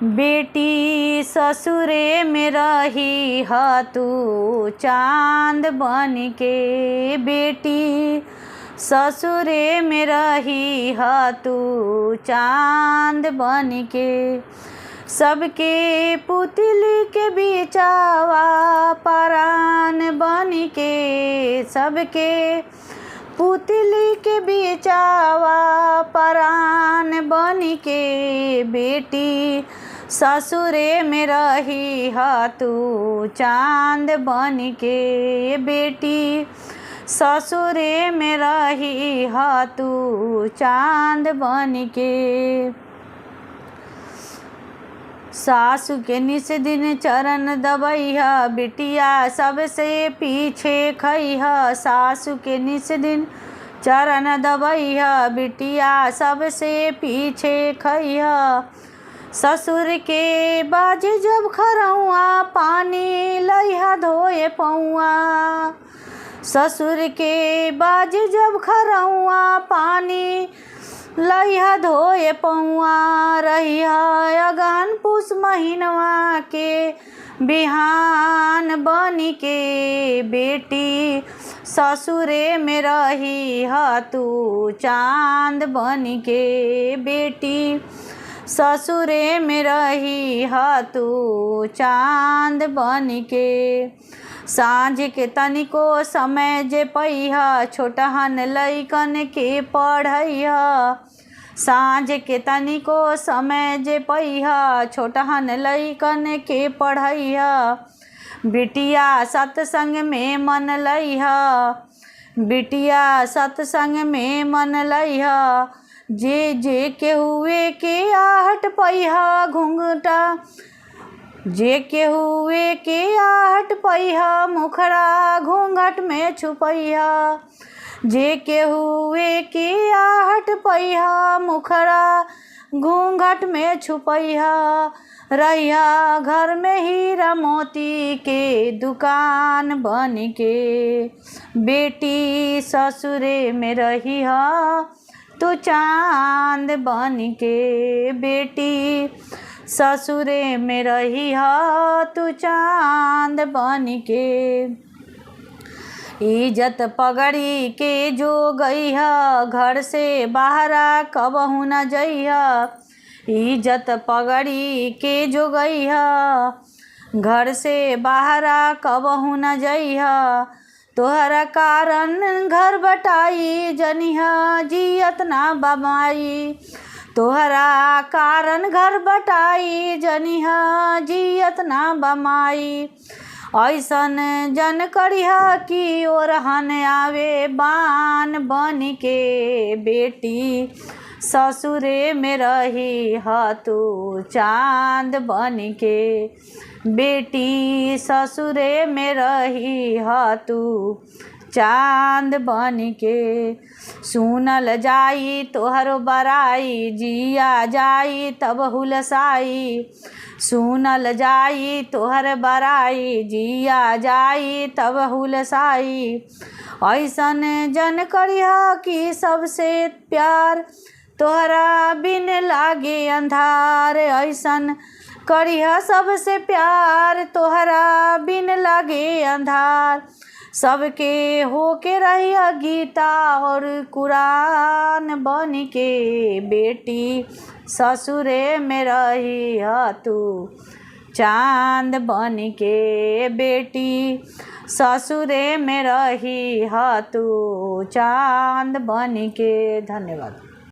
बेटी ससुरे में रही ह तू चांद बन के, बेटी ससुरे में रही ह तू चांद बन के। सबके पुतली के बिचावा परान बन के, सबके पुतली के बिचावा परान बन के। बेटी ससुरे में रही ह तू चांद बन के, बेटी ससुरे में रही ह तू चांद बन के। सासु के निस दिन चरण दबैहा, बिटिया सबसे पीछे खैहा। सासु के निस दिन चरण दबैहा, बिटिया सबसे पीछे खैहा। ससुर के बाजे जब खरौआ, पानी लइहा धोए पौआ। ससुर के बाजे जब खरौआ, पानी लइहा धोए पौआ। रहिहा अगहन पुस महीनवा के बिहान बन के, बेटी ससुरे में रही ह तू चांद बन के, बेटी ससुरे में रही ह तू चांद बन के। सांझ के तनिको समय जे पैहा, छोटहन लइकन के पढ़ैहा। सांझ के तनिको समय जे पैहा, छोटहन लइकन के पढ़ैहा। बिटिया सत्संग में मन लइहा, बिटिया सत्संग में मन लइहा। जे केहुए के आहट पैहा घूंघटा, जे केहुए के आहट पैहा मुखड़ा घूंघट में छुपैहा। जे केहुए के आहट पैहा मुखड़ा घूंघट में छुपैहा। रहिया घर में हीरा मोती के दुकान बन के, बेटी ससुरे में रही ह तू चांद बन के, बेटी ससुरे में रही ह तू चांद बन के। इज्जत पगड़ी के जो गईहा, घर से बाहरा कबहू न जइहा। इज्जत पगड़ी के जो गईहा, घर से बाहरा कबहू न जइहा। तोहरा कारण घर बटाई जनिहा, जियत ना बमाई। तोहरा कारण घर बटाई जनिहा, जियत ना बमाई। ऐसन जन करिहा कि ओरहन आवे बान बन के, बेटी ससुरे में रही ह तू चांद बन के, बेटी ससुरे में रही ह तू चांद बन के। सुनल जाई तोहरो बराई, जिया जाई तब हुलसाई। सुनल जाई तोहर बराई, जिया जाई तब हुलसाई। ऐसन जन करिहा कि सबसे प्यार तोहरा बिन लागे अंधार। ऐसन करिहा सबसे प्यार तोहरा बिन लागे अंधार। सबके होके रहिया गीता और कुरान बन के, बेटी ससुरे में रही ह तू चांद बन के, बेटी ससुरे में रही ह तू चांद बन के। धन्यवाद।